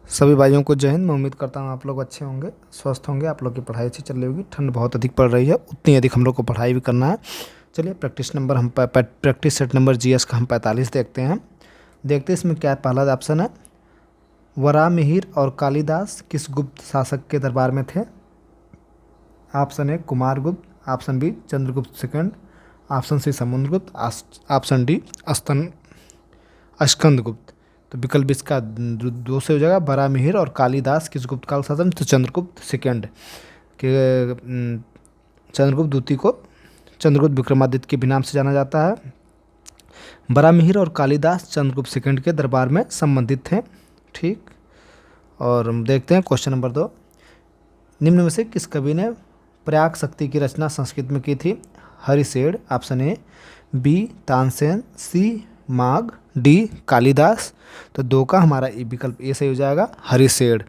सभी भाइयों को जय हिंद। मैं उम्मीद करता हूँ आप लोग अच्छे होंगे, स्वस्थ होंगे। आप लोग की पढ़ाई अच्छी चल रही होगी। ठंड बहुत अधिक पड़ रही है, उतनी अधिक हम लोग को पढ़ाई भी करना है। चलिए प्रैक्टिस सेट नंबर जीएस का हम 45 देखते हैं। देखते हैं इसमें क्या है। पहला ऑप्शन है, वराहमिहिर और कालिदास किस गुप्त शासक के दरबार में थे? Option A Kumaragupta, option B Chandragupta second, option C Samudragupta, option D Skandagupta. तो विकल्प इसका दो से हो जाएगा। बराहमिहिर और कालिदास किस गुप्त काल शासन? तो चंद्रगुप्त सेकंड के चंद्रगुप्त द्वितीय को चंद्रगुप्त विक्रमादित्य के भी नाम से जाना जाता है। बराहमिहिर और कालिदास चंद्रगुप्त सेकंड के दरबार में संबंधित थे। ठीक। और हम देखते हैं क्वेश्चन नंबर 2। निम्न में से किस कवि ने प्रयाग शक्ति की रचना संस्कृत में की थी? हरिशेर, option A, B Tansen, C Magh, D Kalidas. तो दो का हमारा विकल्प ए सही हो जाएगा, हरिशेर।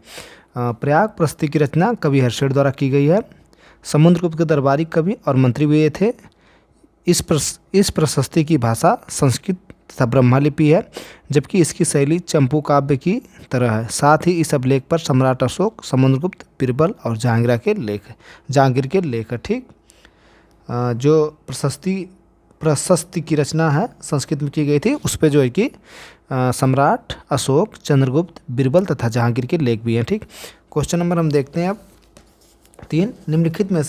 प्रयाग प्रस्तुति की रचना कवि हरिशेर द्वारा की गई है। समुद्रगुप्त के दरबारी कवि और मंत्री भी ये थे। इस प्रशस्ति की भाषा संस्कृत तथा ब्रह्मलिपि है, जबकि इसकी शैली चंपू काव्य की तरह है। साथ ही इस अभिलेख पर सम्राट अशोक, समुद्रगुप्त, बीरबल और जहांगीर के लेख है। ठीक। जो प्रशस्ति की रचना है संस्कृत में की गई थी, उस पे जो है कि सम्राट अशोक, चंद्रगुप्त, बीरबल तथा जहांगीर के लेख भी हैं। ठीक। क्वेश्चन नंबर हम देखते हैं अब 3। निम्नलिखित में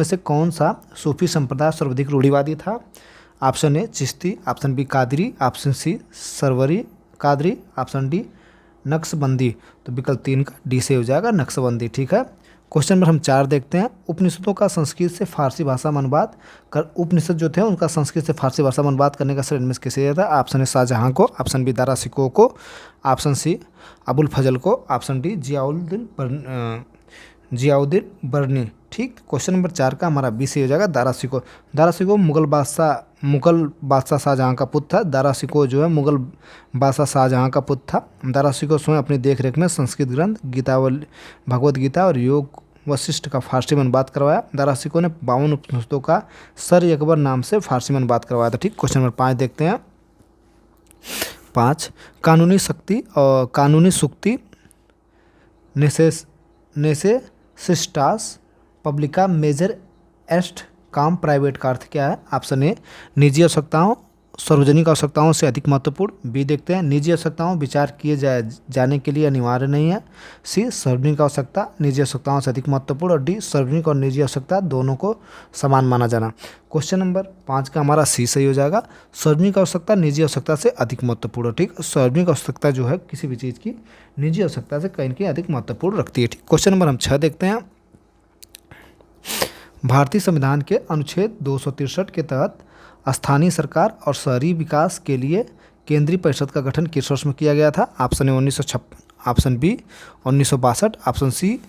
से कौन सा सूफी संप्रदाय सर्वाधिक रूढ़िवादी था? Option A Chishti, option B Qadri, option C Sarwari Qadri, option D Naqshbandi. तो विकल्प 3 का डी से हो जाएगा, नक्शबंदी। ठीक है। क्वेश्चन नंबर हम 4 देखते हैं। उपनिषदों का संस्कृत से फारसी भाषा में अनुवाद उपनिषद जो थे उनका संस्कृत से फारसी भाषा में अनुवाद करने का श्रेय इनमें से किसे दिया था? ऑप्शन ए शाहजहां को, ऑप्शन बी दारा शिकोह को, ऑप्शन सी अबुल फजल को, ऑप्शन डी जियाउद्दीन बर्नी। ठीक। क्वेश्चन नंबर 4 का हमारा बी से हो जाएगा, दारा शिकोह मुगल बादशाह शाहजहां का पुत्र था। दारा शिकोह जो है मुगल बादशाह शाहजहां का पुत्र था। दारा शिकोह स्वयं अपनी देखरेख में संस्कृत ग्रंथ भगवद गीता और योग वशिष्ठ का फारसी में अनुवाद करवाया। दारा शिकोह ने 52 उपनिषदों का सर अकबर नाम से फारसी में अनुवाद करवाया था। ठीक। क्वेश्चन नंबर 5 देखते हैं। 5, कानूनी सुक्ति नेसेसिटास पब्लिका मेजर एस्ट काम प्राइवेट का अर्थ क्या है? ऑप्शन ए निजी आवश्यकताओं सार्वजनिक आवश्यकताओं से अधिक महत्वपूर्ण। बी देखते हैं, निजी आवश्यकताओं विचार किए जाने के लिए अनिवार्य नहीं है। सी सार्वजनिक आवश्यकता निजी आवश्यकताओं से अधिक महत्वपूर्ण। और डी सार्वजनिक और निजी आवश्यकता दोनों को समान माना जाना। क्वेश्चन नंबर 5 का हमारा सी सही हो जाएगा, सार्वजनिक आवश्यकता निजी आवश्यकता से अधिक महत्वपूर्ण। ठीक। सार्वजनिक आवश्यकता जो है किसी भी चीज़ की निजी आवश्यकता से कहीं कहीं अधिक महत्वपूर्ण रखती है। ठीक। क्वेश्चन नंबर हम 6 देखते हैं। भारतीय संविधान के अनुच्छेद 263 के तहत स्थानीय सरकार और शहरी विकास के लिए केंद्रीय परिषद का गठन किस वर्ष में किया गया था? Option A 1956, option B 1962, option C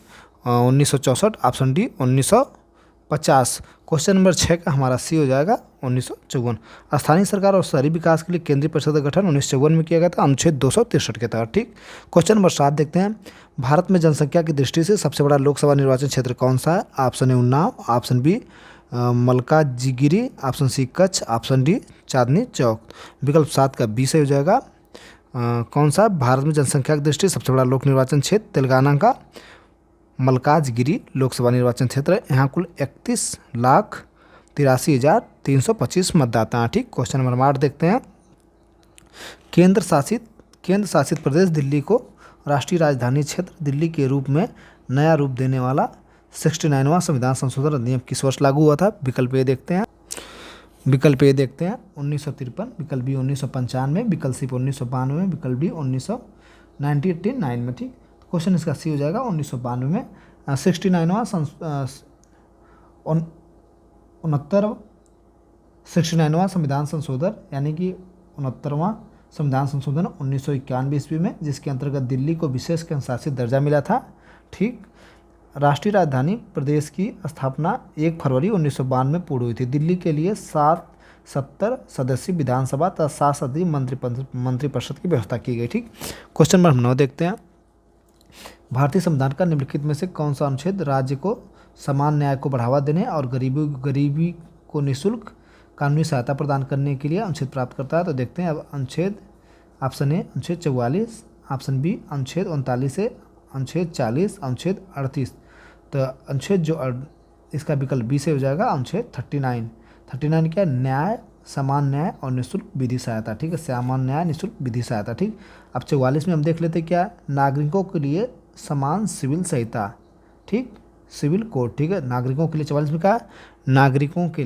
1964, option D 1950। Question number 6 का हमारा सी हो जाएगा 1954। स्थानीय सरकार और शहरी विकास के लिए केंद्रीय परिषद का गठन 1954 में किया गया था अनुच्छेद 263 के तहत। ठीक। क्वेश्चन नंबर 7 देखते हैं। भारत में जनसंख्या की दृष्टि से सबसे बड़ा लोकसभा निर्वाचन क्षेत्र कौन सा है? Option A Unnao, option B Malkajgiri, option C Kutch, option D Chandni Chowk. विकल्प 7 का बी से हो जाएगा। कौन सा भारत में जनसंख्या की दृष्टि सबसे बड़ा लोक निर्वाचन क्षेत्र? तेलंगाना का मल्काजगिरी लोकसभा निर्वाचन क्षेत्र है। यहाँ कुल 31,83,325 मतदाता हैं। ठीक। क्वेश्चन नंबर 8 देखते हैं। केंद्र शासित प्रदेश दिल्ली को राष्ट्रीय राजधानी क्षेत्र दिल्ली के रूप में नया रूप देने वाला 69वां संविधान संशोधन अधिनियम किस वर्ष लागू हुआ था? विकल्प ए देखते हैं 1953, विकल्प बी 1995, विकल्प सी 1992 में, विकल्प डी 1999 में। ठीक। क्वेश्चन इसका सी हो जाएगा 1992 में। 69वां 69वां संविधान संशोधन यानी कि 69वां संविधान संशोधन 1991 ईस्वी में, जिसके अंतर्गत दिल्ली को विशेष केंद्र शासित दर्जा मिला था। ठीक। राष्ट्रीय राजधानी प्रदेश की स्थापना 1 फरवरी 1992 में पूर्ण हुई थी। दिल्ली के लिए 70 सदस्यीय विधानसभा तथा 7 सदस्यीय मंत्रिपरिषद की व्यवस्था की गई। ठीक। क्वेश्चन नंबर 9 देखते हैं। भारतीय संविधान का निम्नलिखित में से कौन सा अनुच्छेद राज्य को समान न्याय को बढ़ावा देने और गरीबी को निःशुल्क कानूनी सहायता प्रदान करने के लिए अनुच्छेद प्राप्त करता है। तो देखते हैं अब अनुच्छेद, ऑप्शन ए अनुच्छेद 44, ऑप्शन बी अनुच्छेद 39 से अनुच्छेद 40, अनुच्छेद 38। तो अनुच्छेद जो इसका विकल्प बी से हो जाएगा अनुच्छेद 39। 39 क्या, न्याय, समान न्याय और निःशुल्क विधि सहायता, ठीक है, समान न्याय निःशुल्क विधि सहायता, ठीक। अब 44 में हम देख लेते क्या, नागरिकों के लिए समान सिविल संहिता, ठीक, सिविल कोड, ठीक है, नागरिकों के लिए 44 में क्या, नागरिकों के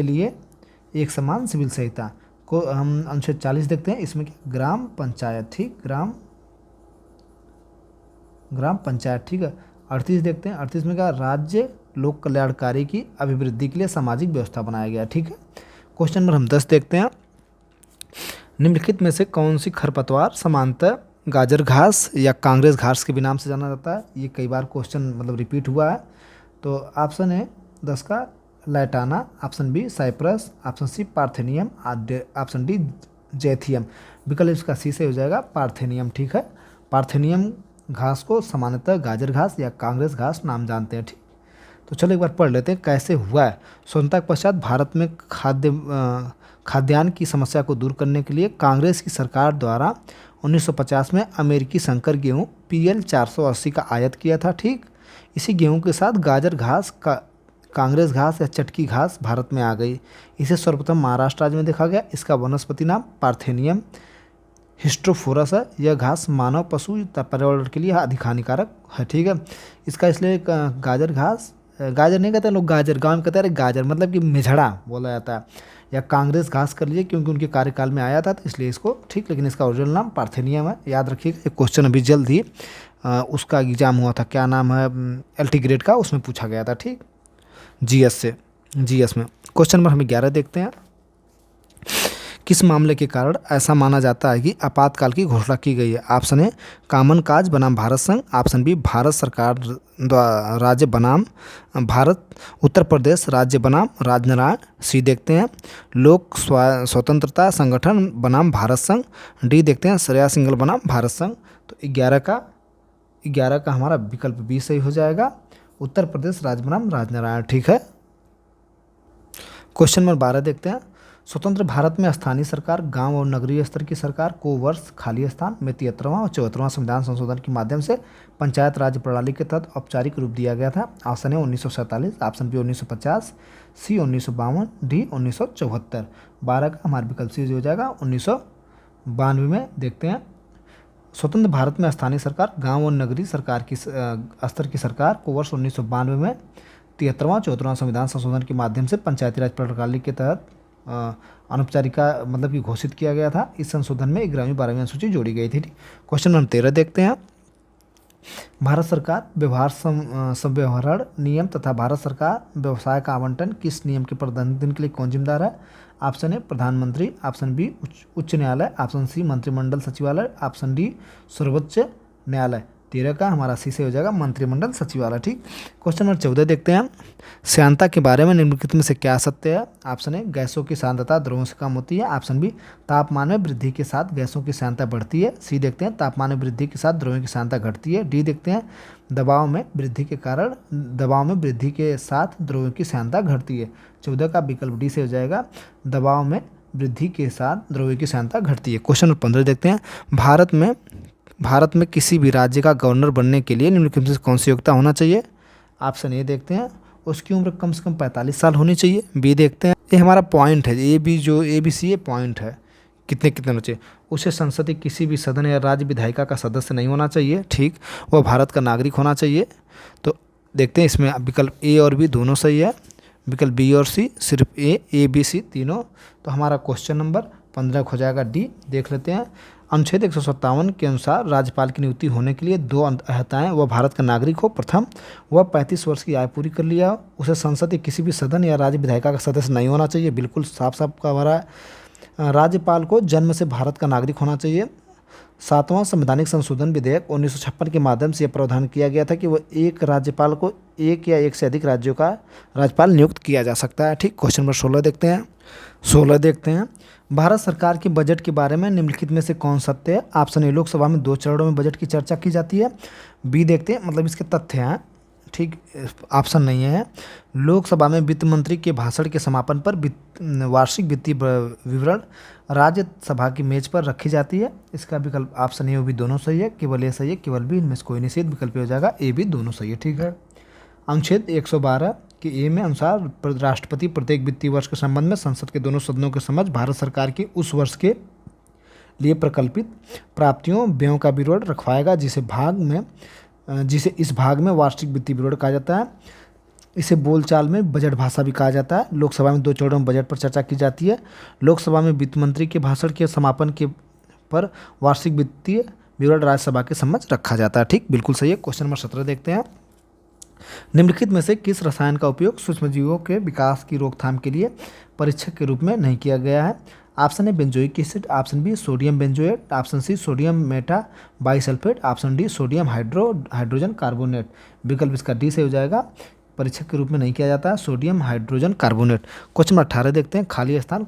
लिए एक समान सिविल संहिता को हम अनुच्छेद 40 देखते हैं। इसमें क्या, ग्राम पंचायत, ठीक, ग्राम पंचायत, ठीक है। 38 देखते हैं, 38 में क्या, राज्य लोक कल्याणकारी की अभिवृद्धि के लिए सामाजिक व्यवस्था बनाया गया, ठीक है। क्वेश्चन नंबर हम 10 देखते हैं, निम्नलिखित में से कौन सी खरपतवार समानतः गाजर घास या कांग्रेस घास के भी नाम से जाना जाता है। ये कई बार क्वेश्चन मतलब रिपीट हुआ है। तो ऑप्शन है 10 का lantana, option B cyperus, option C parthenium, option D xanthium. विकल्प इसका सी से हो जाएगा पार्थेनियम, ठीक है। पार्थेनियम घास को सामान्यतः गाजर घास या कांग्रेस घास नाम जानते हैं, ठीक। तो चलो एक बार पढ़ लेते हैं कैसे हुआ है। स्वतंत्रता के पश्चात भारत में खाद्यान्न की समस्या को दूर करने के लिए कांग्रेस की सरकार द्वारा 1950 में अमेरिकी संकर गेहूँ PL 480 का आयात किया था, ठीक। इसी गेहूँ के साथ गाजर घास का कांग्रेस घास या चटकी घास भारत में आ गई। इसे सर्वप्रथम महाराष्ट्र राज्य में देखा गया। इसका वनस्पति नाम पार्थेनियम हिस्टोफोरस है। यह घास मानव, पशु तथा पर्यावरण के लिए अधिक हानिकारक है, ठीक है। इसका इसलिए गाजर घास, गाजर नहीं कहते लोग, गाजर गाँव में कहते हैं गाजर, मतलब कि मेझड़ा बोला जाता है, या कांग्रेस घास कर लीजिए क्योंकि उनके कार्यकाल में आया था तो इसलिए इसको, ठीक। लेकिन इसका ओरिजिनल नाम पार्थेनियम है, याद रखिएगा। एक क्वेश्चन अभी जल्द ही उसका एग्जाम हुआ था, क्या नाम है, LT ग्रेड का, उसमें पूछा गया था, ठीक, GS में। क्वेश्चन नंबर हमें 11 देखते हैं, किस मामले के कारण ऐसा माना जाता है कि आपातकाल की घोषणा की गई है। ऑप्शन ए कामन काज बनाम भारत संघ, ऑप्शन बी भारत सरकार राज्य बनाम भारत, उत्तर प्रदेश राज्य बनाम राजनारायण, सी देखते हैं लोक स्वतंत्रता संगठन बनाम भारत संघ, डी देखते हैं श्रेया सिंघल बनाम भारत संघ। तो 11 का हमारा विकल्प बी सही हो जाएगा, उत्तर प्रदेश राज्य बनाम राजनारायण, ठीक है। क्वेश्चन नंबर 12 देखते हैं, स्वतंत्र भारत में स्थानीय सरकार, गांव और नगरीय स्तर की सरकार को वर्ष खाली स्थान में 73वां और 74वां संविधान संशोधन के माध्यम से पंचायत राज प्रणाली के तहत औपचारिक रूप दिया गया था। ऑप्शन है 1947, ऑप्शन बी 1950, सी 1952, डी 1974। 12 का हमारा विकल्प सी हो जाएगा 1992 में। देखते हैं स्वतंत्र भारत में स्थानीय सरकार, गांव और नगरीय सरकार की स्तर की सरकार को वर्ष 1992 में 73वां 74वां संविधान संशोधन के माध्यम से पंचायती राज प्रणाली के तहत अनौपचारिका मतलब कि घोषित किया गया था। इस संशोधन में 11वीं 12वीं अनुसूची जोड़ी गई थी। क्वेश्चन नंबर 13 देखते हैं, भारत सरकार व्यवहार संव्यवहारण नियम तथा भारत सरकार व्यवसाय का आवंटन किस नियम के प्रबंधन के लिए कौन जिम्मेदार है। ऑप्शन ए प्रधानमंत्री, ऑप्शन बी उच्च न्यायालय, ऑप्शन सी मंत्रिमंडल सचिवालय, ऑप्शन डी सर्वोच्च न्यायालय। 13 का हमारा सी से हो जाएगा मंत्रिमंडल सचिवालय, ठीक। क्वेश्चन नंबर 14 देखते हैं, श्यानता के बारे में निम्नलिखित में से क्या सत्य है। ऑप्शन ए गैसों की सांद्रता द्रव्यों से कम होती है, ऑप्शन बी तापमान में वृद्धि के साथ गैसों की सांद्रता बढ़ती है, सी देखते हैं तापमान में वृद्धि के साथ द्रव्यों की सांद्रता घटती है, डी देखते हैं दबाव में वृद्धि के साथ द्रव्यों की सांद्रता घटती है। 14 का विकल्प डी से हो जाएगा दबाव में वृद्धि के साथ द्रव्यों की सांद्रता घटती है। क्वेश्चन नंबर 15 देखते हैं, भारत में किसी भी राज्य का गवर्नर बनने के लिए निम्नलिखित में से कौन सी योग्यता होना चाहिए। ऑप्शन ए देखते हैं उसकी उम्र कम से कम 45 साल होनी चाहिए, बी देखते हैं ये हमारा पॉइंट है, ABC पॉइंट है कितने होना चाहिए, उसे संसद के किसी भी सदन या राज्य विधायिका का सदस्य नहीं होना चाहिए, ठीक, वह भारत का नागरिक होना चाहिए। तो देखते हैं इसमें विकल्प ए और बी दोनों सही है, विकल्प बी और सी सिर्फ ए बी सी तीनों। तो हमारा क्वेश्चन नंबर 15 हो जाएगा डी। देख लेते हैं, अनुच्छेद 157 के अनुसार राज्यपाल की नियुक्ति होने के लिए 2 अर्हताएँ, वह भारत का नागरिक हो, प्रथम वह 35 वर्ष की आयु पूरी कर लिया हो, उसे संसद के किसी भी सदन या राज्य विधायिका का सदस्य नहीं होना चाहिए, बिल्कुल साफ का हमारा राज्यपाल को जन्म से भारत का नागरिक होना चाहिए। 7वां संवैधानिक संशोधन विधेयक 1956 के माध्यम से यह प्रावधान किया गया था कि वह एक राज्यपाल को एक या एक से अधिक राज्यों का राज्यपाल नियुक्त किया जा सकता है, ठीक। क्वेश्चन नंबर 16 देखते हैं, भारत सरकार के बजट के बारे में निम्नलिखित में से कौन सत्य है। ऑप्शन ए लोकसभा में 2 चरणों में बजट की चर्चा की जाती है, बी देखते हैं मतलब इसके तथ्य हैं, ठीक, ऑप्शन नहीं है। लोकसभा में वित्त मंत्री के भाषण के समापन पर वार्षिक वित्तीय विवरण राज्यसभा की मेज पर रखी जाती है। इसका विकल्प ऑप्शन ए भी दोनों सही है, केवल ए सही है, केवल बी, इनमें से कोई निषेध विकल्प हो जाएगा, ए भी दोनों सही है। ठीक है। अनुच्छेद 112 के ए में अनुसार राष्ट्रपति प्रत्येक वित्तीय वर्ष के संबंध में संसद के दोनों सदनों के समक्ष भारत सरकार की उस वर्ष के लिए प्रकल्पित प्राप्तियों व्ययों का विवरण रखवाएगा, जिसे इस भाग में वार्षिक वित्तीय विवरण कहा जाता है। इसे बोलचाल में बजट भाषा भी कहा जाता है। लोकसभा में 2 चरणों में बजट पर चर्चा की जाती है। लोकसभा में वित्त मंत्री के भाषण के समापन के पर वार्षिक वित्तीय विवरण राज्यसभा के समक्ष रखा जाता है। ठीक, बिल्कुल सही है। क्वेश्चन नंबर 17 देखते हैं। निम्नलिखित में से किस रसायन का उपयोग सूक्ष्मजीवों के विकास की रोकथाम के लिए परीक्षक के रूप में नहीं किया गया है? Option A benzoic acid, option B sodium benzoate, option C sodium meta bisulphate, option D sodium hydrogen carbonate. विकल्प इसका डी से हो जाएगा, परीक्षक के रूप में नहीं किया जाता है sodium hydrogen carbonate. Question number 18 देखते हैं। खाली स्थान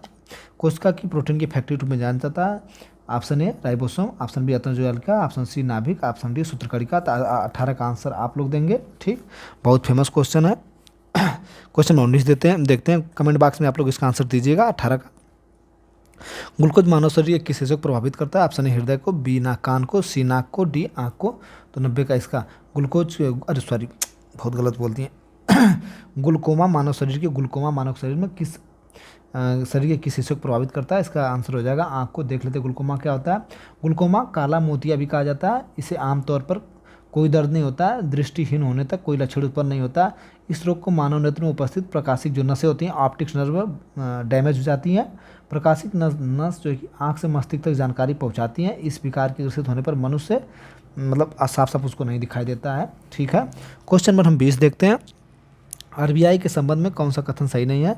कोशिका की प्रोटीन की फैक्ट्री रूप में जाना जाता है। Option A ribosome, option B अतुलजुअलिका, ऑप्शन सी नाभिक, ऑप्शन डी सूत्रकणिका। 18 का आंसर आप लोग देंगे। ठीक, बहुत फेमस क्वेश्चन है। क्वेश्चन 19 देखते हैं। कमेंट बॉक्स में आप लोग इसका आंसर दीजिएगा। 18 का ग्लूकोज मानव शरीर के किस हिस्से को प्रभावित करता है? ऑप्शन ए हृदय को, बी नाक कान को, सी नाक को, डी आँख को। तो 90 का इसका ग्लूकोज, अरे सॉरी बहुत गलत बोलती हैं। ग्लूकोमा मानव शरीर में किस शरीर के किस हिस्से को प्रभावित करता है? इसका आंसर हो जाएगा आँख को। देख लेते ग्लूकोमा क्या होता है। ग्लूकोमा काला मोतिया भी कहा जाता है। इसे आमतौर पर कोई दर्द नहीं होता है, दृष्टिहीन होने तक कोई लक्षण उत्पन्न नहीं होता। इस रोग को मानव नेत्र में उपस्थित प्रकाशिक जो नसें होती हैं, ऑप्टिक्स नर्व डैमेज हो जाती हैं। प्रकाशिक नस जो कि आँख से मस्तिष्क तक जानकारी पहुँचाती हैं। इस विकार के ग्रसित होने पर मनुष्य मतलब साफ साफ उसको नहीं दिखाई देता है। ठीक है। क्वेश्चन नंबर हम 20 देखते हैं। आरबीआई के संबंध में कौन सा कथन सही नहीं है?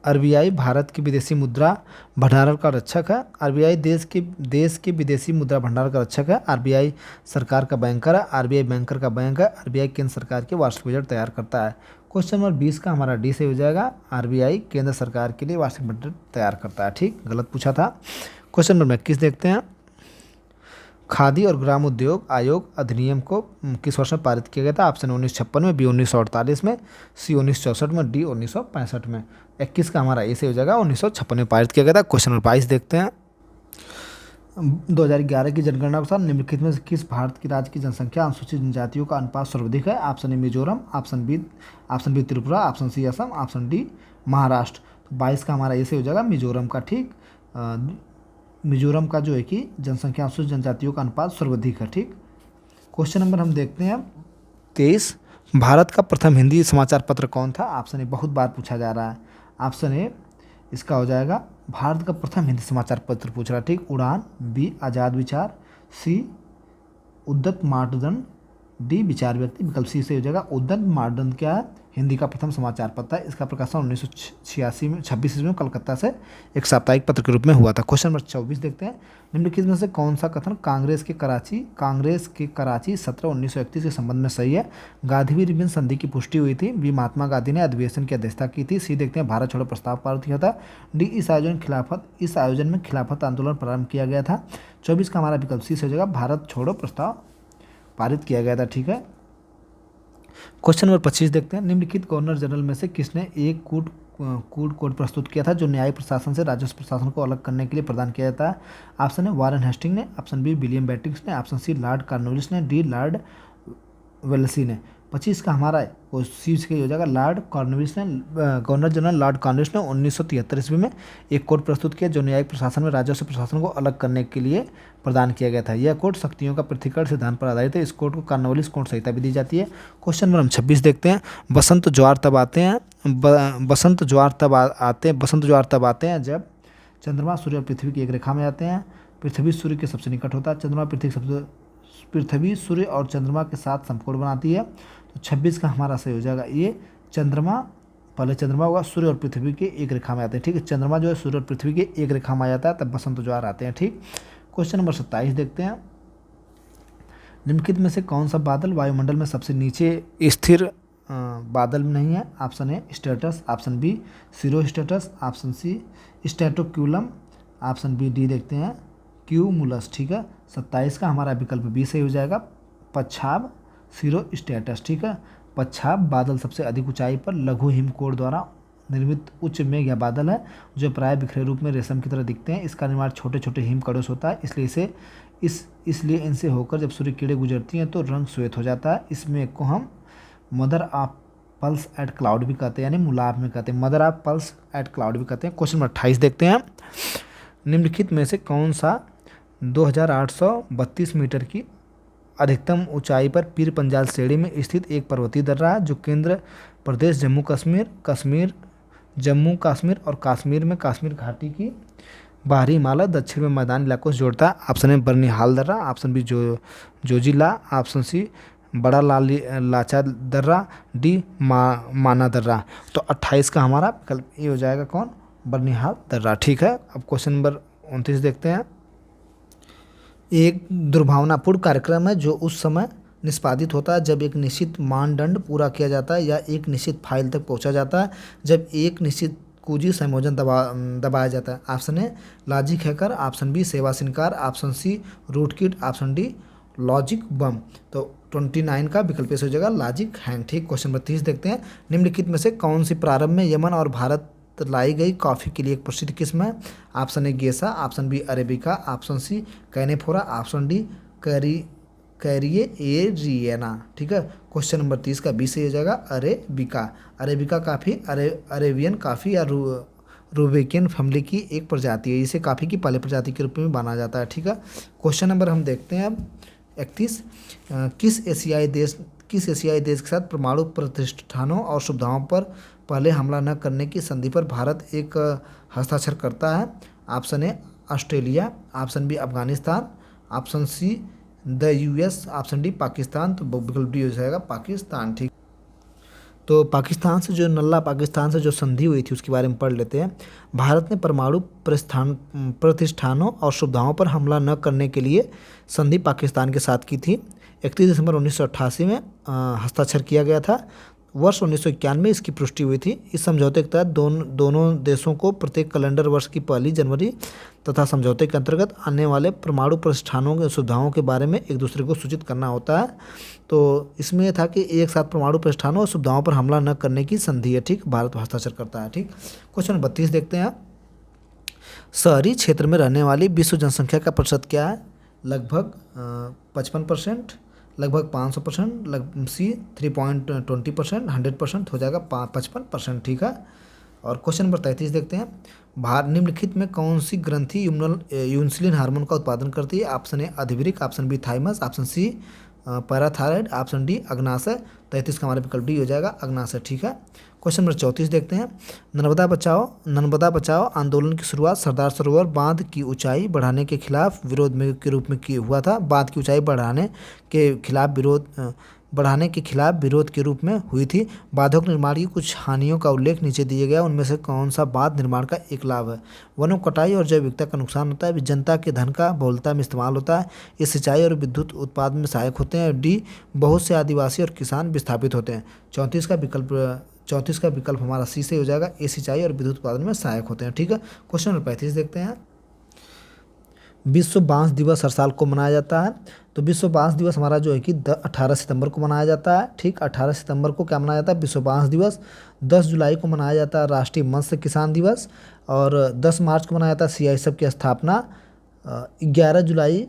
आरबीआई भारत की विदेशी मुद्रा भंडार का रक्षक है। आरबीआई देश के विदेशी मुद्रा भंडार का रक्षक है। आरबीआई सरकार का बैंकर है। आरबीआई बैंकर का बैंक है। आरबीआई केंद्र सरकार के वार्षिक बजट तैयार करता है। क्वेश्चन नंबर 20 का हमारा डी से हो जाएगा। आरबीआई केंद्र सरकार के लिए वार्षिक बजट तैयार करता है। ठीक, गलत पूछा था। क्वेश्चन नंबर 21 देखते हैं। खादी और ग्राम उद्योग आयोग अधिनियम को किस वर्ष में पारित किया गया था? ऑप्शन 1956 में, बी 1948 में, सी 1964 में, डी 1965 में। 21 का हमारा ए से हो जाएगा, 1956 में पारित किया गया था। क्वेश्चन नंबर 22 देखते हैं। 2011 की जनगणना के अनुसार निम्नलिखित में से किस भारत की राज्य की जनसंख्या अनुसूचित जनजातियों का अनुपात सर्वाधिक है? Option A Mizoram, option B Tripura, option C Assam, option D Maharashtra. तो 22 का हमारा ए से हो जाएगा मिजोरम का। ठीक, मिजोरम का जो है कि जनसंख्या अनुसूचित जनजातियों का अनुपात सर्वाधिक है। ठीक, क्वेश्चन नंबर हम देखते हैं 23। भारत का प्रथम हिंदी समाचार पत्र कौन था? ऑप्शन ए बहुत बार पूछा जा रहा है। ऑप्शन ए इसका हो जाएगा भारत का प्रथम हिंदी समाचार पत्र पूछ रहा है। ठीक, उड़ान, बी आज़ाद विचार, सी उद्यत मानदंड, डी विचार व्यक्ति। विकल्प सी से हो जाएगा उद्यत मानदंड। क्या है? हिंदी का प्रथम समाचार पत्र है। इसका प्रकाशन 1986 में 26 ईस्वी में कलकत्ता से एक साप्ताहिक पत्र के रूप में हुआ था। क्वेश्चन नंबर 24 देखते हैं। निम्नलिखित में से कौन सा कथन कांग्रेस के कराची सत्र 1931 के संबंध में सही है? गांधी रिबन संधि की पुष्टि हुई थी। बी महात्मा गांधी ने अधिवेशन की अध्यक्षता की थी। सी देखते हैं भारत छोड़ो प्रस्ताव पारित किया था। डी इस आयोजन में खिलाफत आंदोलन प्रारंभ किया गया था। 24 का हमारा विकल्प सी से हो जाएगा भारत छोड़ो प्रस्ताव पारित किया गया था। ठीक है। क्वेश्चन नंबर 25 देखते हैं। निम्नलिखित गवर्नर जनरल में से किसने एक कूड कोड प्रस्तुत किया था जो न्यायिक प्रशासन से राजस्व प्रशासन को अलग करने के लिए प्रदान किया जाता है? ऑप्शन ए वारेन हेस्टिंग ने, ऑप्शन बी विलियम बेटिंग्स ने, ऑप्शन सी लॉर्ड कॉर्नवालिस ने, डी लॉर्ड वेल्लेसी ने। 25 का हमारा सी से हो जाएगा लॉर्ड कॉर्नवालिस ने। गवर्नर जनरल लॉर्ड कॉर्नवालिस ने 1973 ईस्वी में एक कोड प्रस्तुत किया जो न्यायिक प्रशासन में राजस्व प्रशासन को अलग करने के लिए प्रदान किया गया था। यह कोड शक्तियों का पृथक्करण सिद्धांत पर आधारित है। इस कोड को कॉर्नवालिस कोड संहिता भी दी जाती है। क्वेश्चन नंबर हम 26 देखते हैं। बसंत ज्वार तब आते हैं जब चंद्रमा सूर्य और पृथ्वी की एक रेखा में आते हैं। पृथ्वी सूर्य के सबसे निकट होता है। चंद्रमा पृथ्वी सूर्य और चंद्रमा के साथ समकोण बनाती है। तो 26 का हमारा सही हो जाएगा ये पहले चंद्रमा होगा, सूर्य और पृथ्वी के एक रेखा में आते हैं। ठीक है, चंद्रमा जो है सूर्य और पृथ्वी के एक रेखा में आ जाता है तब बसंत ज्वार आते हैं। ठीक, क्वेश्चन नंबर 27 देखते हैं। निम्नलिखित में से कौन सा बादल वायुमंडल में सबसे नीचे स्थिर बादल नहीं है? Option A stratus, option B cirrostratus, option C stratocumulus, option B D देखते हैं क्यूमुलस। ठीक है, 27 का हमारा विकल्प बी सही हो जाएगा पच्छाब सीरो स्टेटस, ठीक है। पच्छाब बादल सबसे अधिक ऊंचाई पर लघु हिमकोट द्वारा निर्मित उच्च मेघ या बादल है जो प्राय बिखरे रूप में रेशम की तरह दिखते हैं। इसका निर्माण छोटे छोटे हिमकणों से होता है, इसलिए इनसे होकर जब सूर्य किरणें गुजरती हैं तो रंग श्वेत हो जाता है। इस मेघ को हम mother of pulse eight cloud भी कहते हैं, यानी मुलाब में कहते हैं, mother of pulse eight cloud भी कहते हैं। क्वेश्चन नंबर 28 देखते हैं। निम्नलिखित में से कौन सा 2832 मीटर की अधिकतम ऊंचाई पर पीर पंजाल श्रेणी में स्थित एक पर्वतीय दर्रा है जो केंद्र प्रदेश जम्मू कश्मीर और कश्मीर में कश्मीर घाटी की बाहरी हिमालय दक्षिण में मैदानी इलाकों से जोड़ता है। ऑप्शन ए बर्निहाल दर्रा, option B Zojila, option C Bara Lacha दर्रा, डी माना दर्रा। तो 28 का हमारा विकल्प ये हो जाएगा कौन, बर्निहाल दर्रा, ठीक है। अब क्वेश्चन नंबर 29 देखते हैं। एक दुर्भावनापूर्ण कार्यक्रम है जो उस समय निष्पादित होता है जब एक निश्चित मानदंड पूरा किया जाता है या एक निश्चित फाइल तक पहुंचा जाता है, जब एक निश्चित कुंजी संयोजन दबाया जाता है। Option A logic hacker, option B सेवा सिनकार, option C rootkit, option D logic bomb. तो 29 का विकल्प हो जाएगा लॉजिक हैंग, ठीक। क्वेश्चन नंबर 30 देखते हैं। निम्नलिखित में से कौन सी प्रारंभ में यमन और भारत लाई गई कॉफ़ी के लिए एक प्रसिद्ध किस्म है। Option A geisha, option B arabica, option C canephora, option D कैरिए एरिएना, ठीक है। क्वेश्चन नंबर 30 का बी से हो जाएगा अरेबिका काफ़ी अरेबियन काफ़ी या रूबेकियन फैमिली की एक प्रजाति है। इसे काफ़ी की पहले प्रजाति के रूप में माना जाता है, ठीक है। क्वेश्चन नंबर हम देखते हैं अब 31। किस एशियाई देश के साथ परमाणु प्रतिष्ठानों और सुविधाओं पर पहले हमला न करने की संधि पर भारत एक हस्ताक्षर करता है। Option A Australia, option B Afghanistan, option C the US, option D Pakistan. तो विकल्प डी हो जाएगा पाकिस्तान, ठीक। तो पाकिस्तान से जो नल्ला पाकिस्तान से जो संधि हुई थी उसके बारे में पढ़ लेते हैं। भारत ने परमाणु प्रतिष्ठानों और सुविधाओं पर हमला न करने के लिए संधि पाकिस्तान के साथ की थी। 31 दिसंबर 1988 में हस्ताक्षर किया गया था। वर्ष 1991 में इसकी पुष्टि हुई थी। इस समझौते के तहत दोनों देशों को प्रत्येक कैलेंडर वर्ष की 1 जनवरी तथा समझौते के अंतर्गत आने वाले परमाणु प्रतिष्ठानों के सुविधाओं के बारे में एक दूसरे को सूचित करना होता है। तो इसमें यह था कि एक साथ परमाणु प्रतिष्ठानों और सुविधाओं पर हमला न करने की संधि है, ठीक। भारत हस्ताक्षर करता है, ठीक। क्वेश्चन 32 देखते हैं। शहरी क्षेत्र में रहने वाली विश्व जनसंख्या का प्रतिशत क्या है। लगभग 55%, लगभग 500%, सी 3.20%, 100% हो जाएगा 55%, ठीक है। और क्वेश्चन नंबर 33 देखते हैं। निम्नलिखित में कौन सी ग्रंथि यूंसलिन हार्मोन का उत्पादन करती है। ऑप्शन ए अधिवृक्क, option B thymus, option C parathyroid, option D अग्नाशय। 33 का हमारा विकल्प डी हो जाएगा अग्नाशय, ठीक है। क्वेश्चन नंबर 34 देखते हैं। नर्मदा बचाओ आंदोलन की शुरुआत सरदार सरोवर बांध की ऊंचाई बढ़ाने के खिलाफ विरोध में के रूप में हुआ था। बांध की ऊंचाई बढ़ाने के खिलाफ विरोध के रूप में हुई थी। बांधों के निर्माण की कुछ हानियों का उल्लेख नीचे दिया गया। उनमें से कौन सा बांध निर्माण का एक लाभ है। वनों कटाई और जैव विविधता का नुकसान होता है। जनता के धन का बहुलता में इस्तेमाल होता है। ये सिंचाई और विद्युत उत्पादन में सहायक होते हैं। डी बहुत से आदिवासी और किसान विस्थापित होते हैं। 34 का विकल्प हमारा सी से हो जाएगा। ये सिंचाई और विद्युत उत्पादन में सहायक होते हैं, ठीक है। क्वेश्चन नंबर 35 देखते हैं। विश्व बांस दिवस हर साल को मनाया जाता है। तो विश्व बांस दिवस हमारा जो है कि 18 सितंबर को मनाया जाता है, ठीक। 18 सितंबर को क्या मनाया जाता है, विश्व बांस दिवस। 10 जुलाई को मनाया जाता है राष्ट्रीय मत्स्य किसान दिवस। और 10 मार्च को मनाया जाता है CISF की स्थापना। 11 जुलाई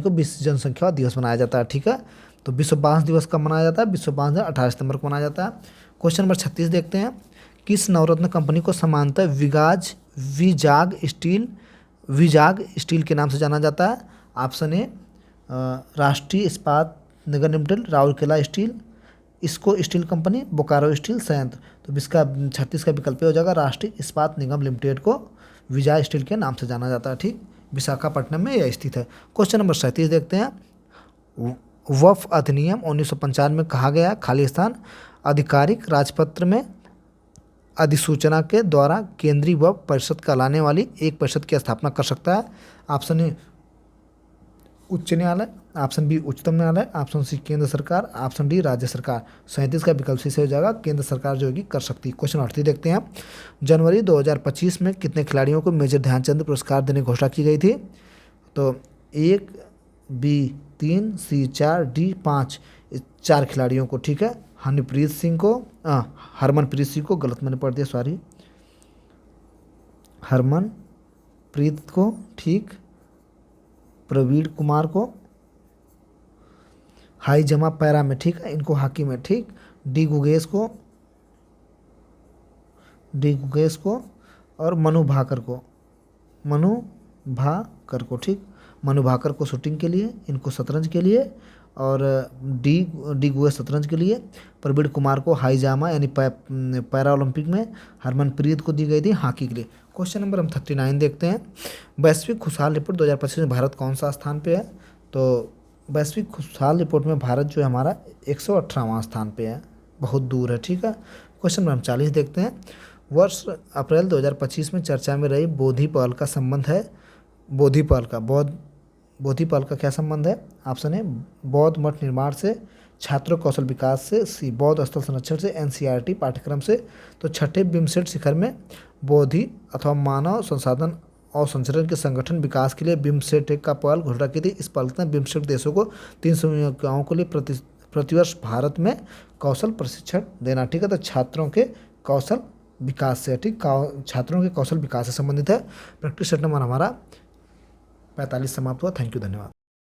को विश्व जनसंख्या दिवस मनाया जाता है, ठीक है। तो विश्व बांस दिवस कब मनाया जाता है, विश्व बांस दिवस 18 सितंबर को मनाया जाता है। क्वेश्चन नंबर 36 देखते हैं। किस नवरत्न कंपनी को समांतर विजाग स्टील के नाम से जाना जाता है। ऑप्शन ए राष्ट्रीय इस्पात निगम लिमिटेड, राउरकेला स्टील, इसको स्टील कंपनी, बोकारो स्टील संयंत्र। तो इसका 36 का विकल्प हो जाएगा राष्ट्रीय इस्पात निगम लिमिटेड को विजय स्टील के नाम से जाना जाता है, ठीक। विशाखापट्टनम में यह स्थित है। क्वेश्चन नंबर 37 देखते हैं। वक्फ अधिनियम 1995 में कहा गया खाली स्थान आधिकारिक राजपत्र में अधिसूचना के द्वारा केंद्रीय वक्फ परिषद कहलाने वाली एक परिषद की स्थापना कर सकता है। ऑप्शन ए उच्च न्यायालय, ऑप्शन बी उच्चतम न्यायालय, ऑप्शन सी केंद्र सरकार, ऑप्शन डी राज्य सरकार। 37 का विकल्प सी से हो जाएगा केंद्र सरकार जो होगी कर सकती है। क्वेश्चन 38 देखते हैं। जनवरी 2025 में कितने खिलाड़ियों को मेजर ध्यानचंद पुरस्कार देने की घोषणा की गई थी। तो एक बी 3, सी 4, डी 5, इस 4 खिलाड़ियों को, ठीक है। हनीप्रीत सिंह को, हरमनप्रीत सिंह को, गलत मैंने पढ़ दिया, सॉरी, हरमनप्रीत को, ठीक। प्रवीण कुमार को हाई जंप पैरा में, ठीक है, इनको हॉकी में, ठीक। डी गुगेश को और मनु भाकर को, ठीक। मनु भाकर को शूटिंग के लिए, इनको शतरंज के लिए, और डी गुगेश शतरंज के लिए। प्रवीण कुमार को हाई जामा यानी पैरा ओलंपिक में। हरमनप्रीत को दी गई थी हॉकी के लिए। क्वेश्चन नंबर हम 39 देखते हैं। वैश्विक खुशहाल रिपोर्ट 2025 में भारत कौन सा स्थान पे है? तो वैश्विक खुशहाल रिपोर्ट में भारत जो है हमारा 118वां स्थान पे है, बहुत दूर है, ठीक है। क्वेश्चन नंबर हम 40 देखते हैं। वर्ष अप्रैल 2025 में चर्चा में रही बोधि पहल का संबंध है। बोधि पहल का क्या संबंध है? ऑप्शन है बौद्ध मठ निर्माण से, छात्रों कौशल विकास से, सी बौद्ध स्थल संरक्षण से, एनसीईआरटी पाठ्यक्रम से। तो छठे बिमस्टेक शिखर में बोधि अथवा मानव संसाधन और संचरण के संगठन विकास के लिए बिमस्टेक का पहल घोषणा की थी। इस पहल ने बिमस्टेक देशों को 300 युवाओं के लिए प्रतिवर्ष भारत में कौशल प्रशिक्षण देना, ठीक है। तो छात्रों के कौशल विकास से, ठीक, छात्रों के कौशल विकास से संबंधित है। प्रैक्टिस सेट नंबर हमारा 45 समाप्त हुआ। थैंक यू, धन्यवाद।